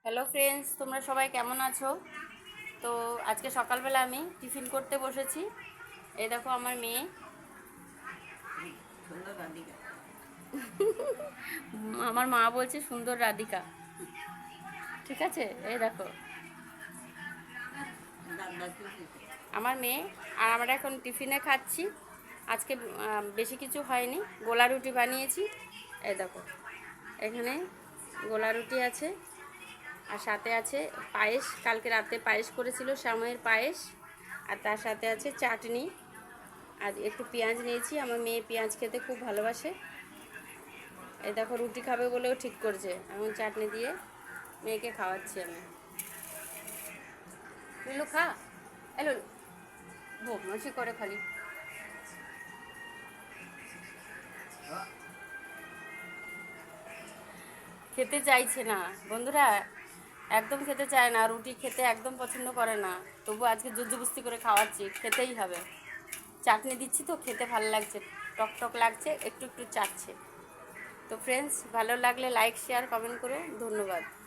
Hello friends, তোমরা সবাই কেমন আছো? তো আজকে সকালবেলা আমি টিফিন করতে বসেছি। এই দেখো আমার মেয়ে, আমার মা বলছে সুন্দর রাধিকা। ঠিক আছে, এই দেখো আমার মেয়ে। আর আমরা এখন টিফিনে খাচ্ছি। আজকে বেশি কিছু হয়নি, গোলা রুটি বানিয়েছি। এই দেখো এখানে গোলা রুটি আছে, আর সাথে আছে পায়েস। কালকে রাতে পায়েস করেছিল, সাময়ের পায়েস। আর তার সাথে আছে চাটনি, আর একটু পেঁয়াজ নিয়েছি। আমার মেয়ে পেঁয়াজ খেতে খুব ভালোবাসে। এই দেখো রুটি খাবে বলেও ঠিক করছে, এখন চাটনি দিয়ে মেয়েকে খাওয়াচ্ছি আমি। লুলু খা, এলো ভোগ মাসি করে খালি। খেতে চাইছে না বন্ধুরা, একদম খেতে চায় না, রুটি খেতে একদম পছন্দ করে না। তবু আজকে জুজুবস্তি করে খাওয়াচ্ছি, খেতেই হবে। চাটনি দিচ্ছি তো খেতে ভালো লাগছে, টক টক লাগছে, একটু একটু চাটছে। তো ফ্রেন্ডস, ভালো লাগলে লাইক শেয়ার কমেন্ট করো। ধন্যবাদ।